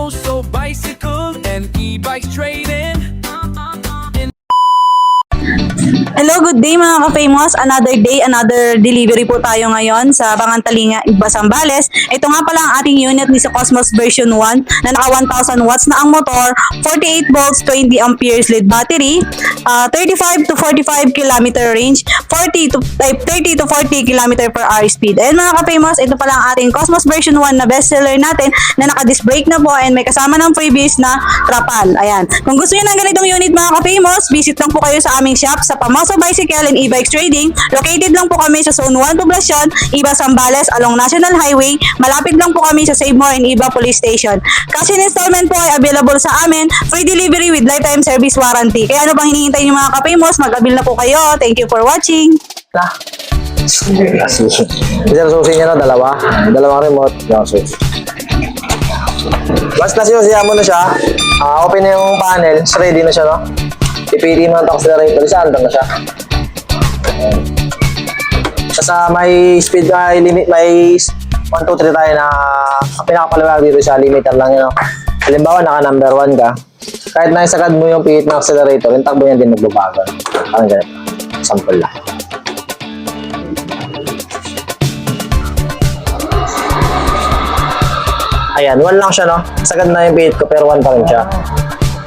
Pamoso Bicycle and e-bikes trading. Hello, good day mga ka-famous. Another day, another delivery po tayo ngayon sa Bangantalinga, Igba, Zambales. Ito nga pala ang ating unit ni sa Cosmos version 1 na naka 1,000 watts na ang motor, 48 volts, 20 amperes lead battery, 35 to 45 kilometer range, 30 to 40 kilometer per hour speed. And mga ka-famous, ito pala ang ating Cosmos version 1 na bestseller natin na naka-disc brake na po and may kasama ng freebies na trapal. Ayan. Kung gusto niyo ng ganitong unit mga ka-famous, visit lang po kayo sa aming shop sa Pamoso Bicycle and e-bikes trading. Located lang po kami sa Zone 1 Poblacion, Iba, Zambales along National Highway. Malapit lang po kami sa Save More and Iba Police Station. Cash in installment po ay available sa amin. Free delivery with lifetime service warranty. Kaya ano bang hinihintay niyo mga ka-famous? Mag-avail na po kayo. Thank you for watching. Susi. Isa susi niya na, dalawang remote, yung susi. Basta siya mo na siya, open na yung panel, ready na siya, no? Ipili mo ang accelerator, isaan na siya. Sa may speed limit, may 1, 2, 3 tayo na pinakapaliwag dito siya, limiter lang yun. Halimbawa, naka number 1 ka, kahit naisagad mo yung pihit ng accelerator, yung takbo niya din magbabago. Parang ganito. Sample lang. Ayan, 1 lang siya, no? Sagad na yung pihit ko, pero 1 pa rin siya.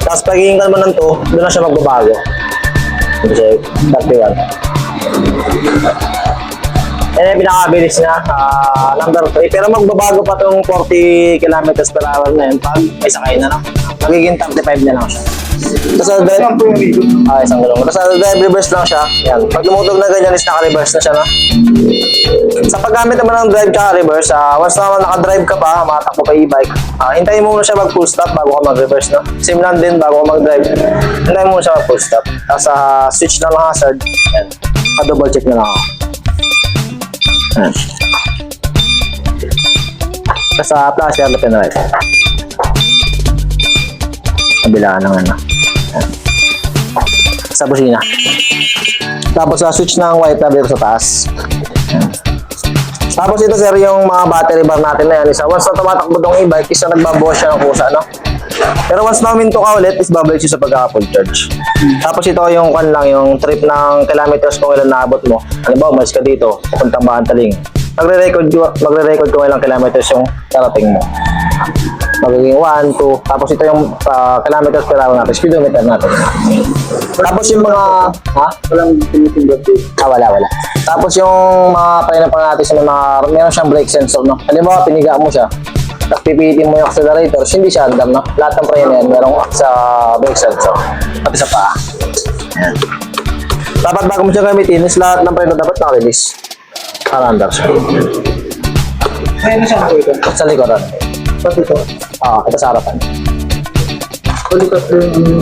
Tapos pag iingkan mo ng 2, doon na siya magbabago. Ito siya, 31. Yan yung pinakabilis niya, number 3. Pero magbabago pa itong 40 kilometers per hour na yun pag may sakay na, no? Magiging 35 na lang siya. Tapos sa drive, isang gulong. Tapos sa drive reverse lang siya. Yan. Pag lumutog na ganyan is naka-reverse na siya, no? Sa paggamit naman ng drive tsaka reverse, once naman naka-drive ka pa, makatakbo ka e-bike, hintayin mo muna siya mag-full stop bago ka mag-reverse, no? Same lang din bago ka mag-drive. Hintayin mo muna siya mag-full stop. Tapos switch na lang hazard. Yan. Pa-double check na lang ako. Yan. Tapos plus yan, left and right. Kabilaan ng ano. Yan. Sa busina. Tapos switch ng white na dito sa taas. Yan. Tapos ito sir, yung mga battery bar natin na yan, isa once na tumatakbo tong e-bike, isa nagbabawas siya ng kusa, no? Pero once na huminto ka ulit, is babalik siya sa pagka-full charge. Tapos ito yung yung trip ng kilometers kung ilan naabot mo. Halimbawa, umalis ka dito, pupuntang Bangantaling. Magre-record kung ilang kilometers yung karating mo. Magiging 1, 2, tapos ito yung kilometers per hour natin, speedometer natin. Tapos yung mga, walang tinitinggap dito. Wala. Tapos yung mga painapan natin sa meron siyang brake sensor, no? Halimbawa, piniga mo siya, tapos pipitin mo yung accelerator, hindi siya andam, no? Lahat ng preno yan, merong sa brake sensor. Pati sa paa. Ayan. Dapat bago mo siya gamitin, is lahat ng preno dapat naka-release. Para andar siya. Ayun na siya po ito. Sa likoran. Pati ito. Ito sa harapan. Palikat yung...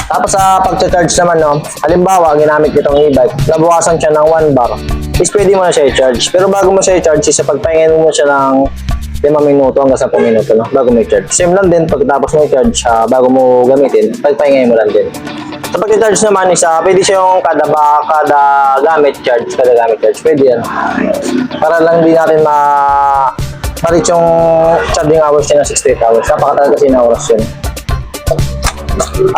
Tapos sa pag-charge naman, no, halimbawa, ginamit itong e-bike, nabukasan siya ng 1 bar, is pwede mo na siya i-charge. Pero bago mo siya i-charge, is pagpahingin mo siya ng 5 minuto hanggang 10 minuto, no, bago mo i-charge. Same lang din, pagkatapos mo i-charge, bago mo gamitin, pagpahingin mo lang din. Sa pag-charge naman, pwede siya yung kada gamit charge, pwede yan. Para lang din natin parit yung charging hours niya ng 68 hours. Napakatagal kasi na oras yun.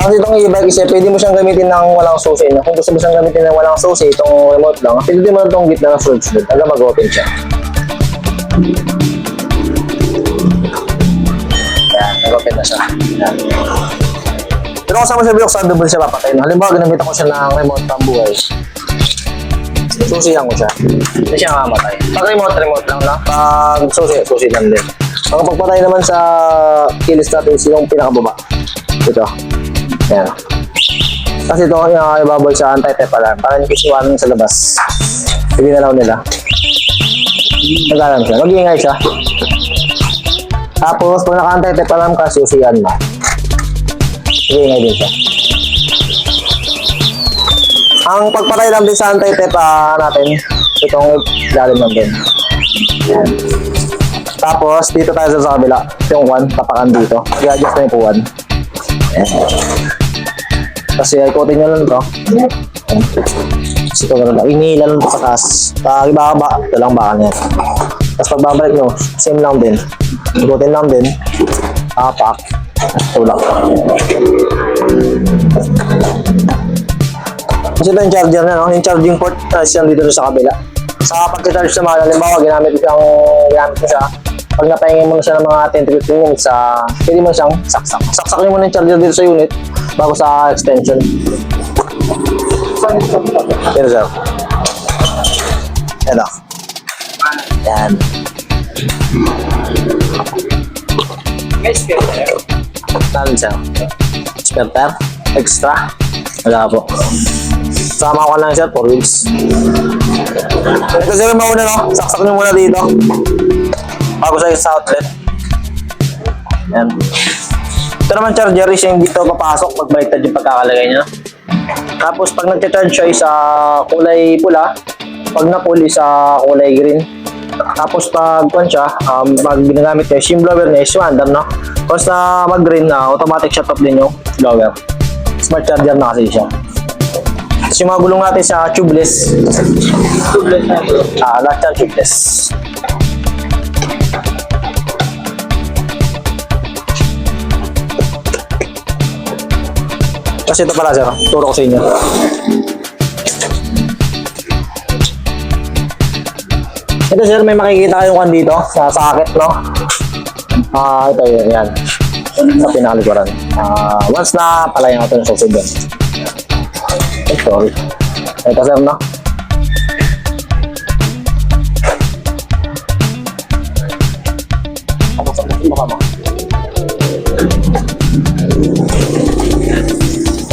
Ang itong e-bike is pwede mo siyang gamitin ng walang susi. No? Kung gusto mo siyang gamitin ng walang susi, itong remote lang, pwede mo itong gitna ng switch hanggang mag-open siya. Yan, nag-open na siya. Yan. Pero kung saan mo siya binuksan, double siya papatayin. Halimbawa, ginamitan ko siya ng remote pambuhay. Susihan ko siya. Hindi siya makamatay. Pag remote lang, no? Pag susi lang din. Pag pagpatay naman sa kilis natin, yung pinakababa. Ito. Ayan. Kasi ito yung ibabol sa anti-tep alarm. Para hindi kisiwanan sa labas. Hindi nalaw nila. Nag-alarm siya. Mag-iingay siya. Tapos, pag naka-anti-tep alarm ka, susihan mo. Mag-iingay din siya. Ang pagpatay lang din sa anti-tep natin, itong ilalim lang din. Ayan. Tapos, dito tayo sa kabila. Yung 1, tapakan dito. I-adjust na yung 1. Kasi ikotin nyo lang ito. Kasi ito gano'n lang. Inihila lang ito sa taas. Pag ibaba, ito lang baka niya. Tapos pagbabalik nyo, same lang din. Ikotin lang din. Apak. Tulak. Kasi ito yung charger na, no? Yung charging port, yan dito sa kabila. Sa pagka-charge naman, halimbawa, ginamit mo siya. Pag napahingin mo na siya ng mga 10 to 15 minutes, pwede mo siyang saksak. Saksakin mo na yung charger dito sa unit bago sa extension. Yan, sir. Yan, yan. Saan siya? Spare tire? Extra? Wala po. Sama ko lang siya, 4 wheels. Ito sir, mauna no? Saksak nyo muna dito. Bago sa outlet. Yan. Ito naman charger is yung dito papasok pag baliktad yung pagkakalagay niya. Tapos pag nag-charge siya sa kulay pula, pag na-pull is sa kulay green. Tapos pag siya, pag ginagamit niya, yung blower niya is random, no? Tapos na mag-green na, automatic shut off din yung blower. Smart charger na kasi siya. Tapos yung mga gulong natin sa tubeless. Lahat yan tubeless. Kasi ito pala sir, turo ko sa inyo. Ito sir, may makikita kayong kan dito sa socket, no? Ito yun, yan. Sa pinakalikuran. Once na palayan natin sa susunod. Sorry. Ito sir, no?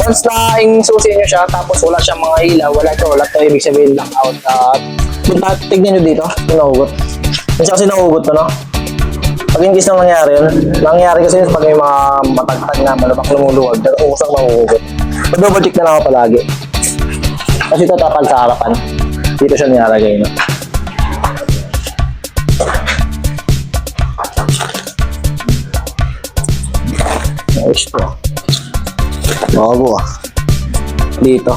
Once na susi nyo siya, tapos wala siyang mga ilaw, wala ito, ibig sabihin blackout. Tignan nyo dito, nahugot. Kasi nahugot to, no? Pag hindi na nangyari kasi pag may mga matagtag na malabak lumuluwag, pero usang mahuhugot. Double check na lang ako palagi. Kasi ito tapal sa harapan. Dito siya nilalagay, no? Nice po. Bago dito.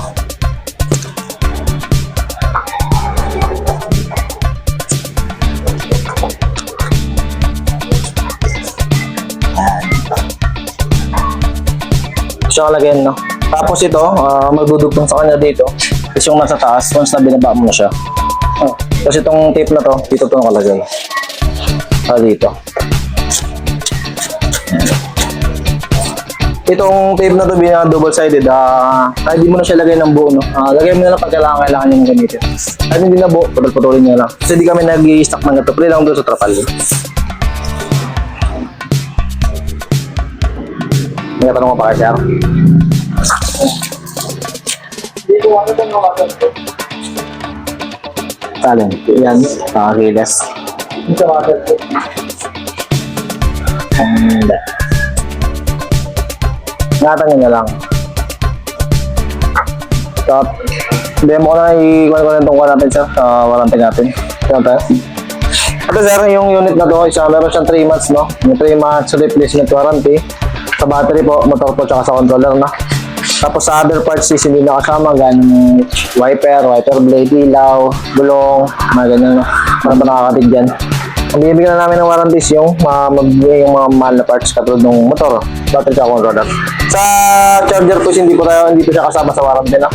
Siya lagyan, no? Tapos ito, magdudugtong sa kanya dito. Tapos yung nasa taas, once na binaba mo na siya. Tapos itong tape na to, dito ito nakalagay. Dito. Itong tape na to, double-sided, hindi mo na siya lagay ng buo, no? Lagay mo na lang pag kailangan nyo gamitin. Kahit hindi na buo, putol-putulin nyo lang. Kasi di kami nag-i-stack ng gato, pre lang doon sa trapal. May tanong ko pa kaya, sir? Dito, ano itong nakakas ko? Alin? Yan, nakakiles. Dito nakakas ko. Hindi. Ingatan nyo lang. Stop. Demo ko na i-kuha ko na itong kuha natin, sir. Warranty natin. Ito, sir, yung unit na to, meron siyang 3 months, no? Yung 3 months replacement warranty. Sa battery po, motor po, tsaka sa controller na. Tapos sa other parts is hindi nakasama, ganun wiper blade, ilaw, gulong, mga ganyan, no? Parang pa nakakatid dyan. Ang bibigyan na namin ng warranties yung magbigay yung mga mahal na parts katulad ng motor, battery, tsaka controller. Sa charger po, hindi po siya kasama sa warranty, no?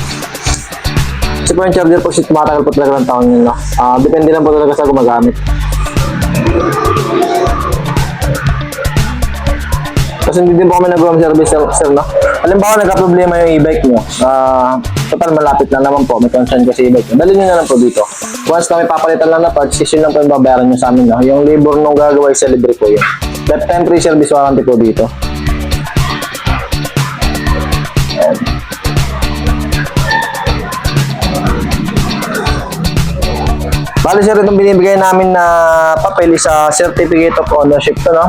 Kasi po yung charger po, tumatagal po talaga ng taon yun, no? Depende lang po talaga sa gumagamit. Kasi hindi din po kami nag-home service, sir, no? Halimbawa, nagka-problema yung e-bike nyo. Total, malapit lang naman po. May concern ko sa e-bike nyo. Dali nyo na lang po dito. Once na may papalitan lang na parts, yun lang po yung babayaran nyo sa amin, no? Yung labor nung gagawa, i-celebrate po yun. Lifetime free service warranty po dito. Ayan. Bali sir, itong binibigay namin na papel sa certificate of ownership to, no?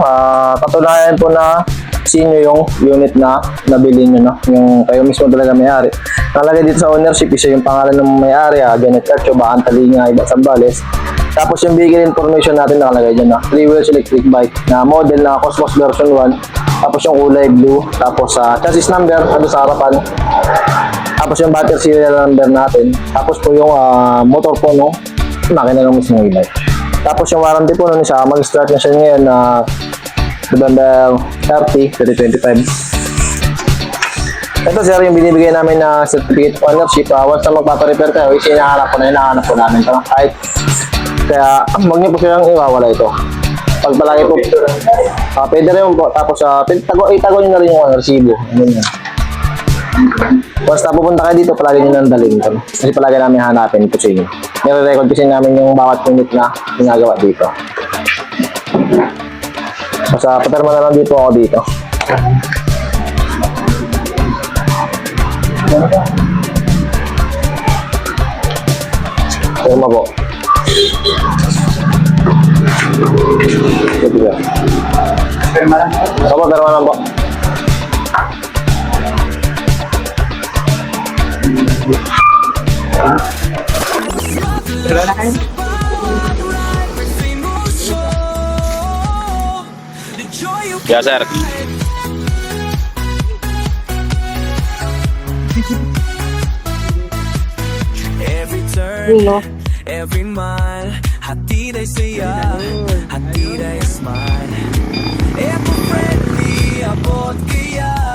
Katunayan po na sinyo yung unit na nabili nyo, no? Yung kayo mismo talaga may-ari. Nakalagay dito sa ownership, isa yung pangalan ng may-ari, Janet Carcho, Bacan Talinga, Iba Zambales. Tapos yung vehicle information natin nakalagay dyan, no? 3 wheels electric bike na model na Cosmos version 1. Tapos yung kulay blue. Tapos chassis number, ano sa harapan. Tapos yung battery serial number natin. Tapos po yung motor po, no? Makina ng mismo e-bike. Tapos yung warranty po nun isa, mag-start na siya ngayon na November 30, 2025. Ito sir, yung binibigay namin na certificate of ownership. Once na magpaparepair kayo, is hinahanap po namin ito. Kahit, kaya, huwag niyo po silang iwawala ito. Pag palagi po, pwede rin po. Tapos, itago niyo na rin yung resibo. Ganyan. Once na pupunta kayo dito, palagi nyo nang dalhin ito. Kasi palagi namin hanapin ito sa inyo. Nire-record kasi namin yung bawat unit na ginagawa dito. So, sa paterma na lang dito ako dito. Terma po. Ito ba? Perma lang. Opo, terma lang po. Wala na kayo. Ya, sir. Every turn, every mile, hatid ay saya, hatid ay smile. Ever friendly, abot kaya.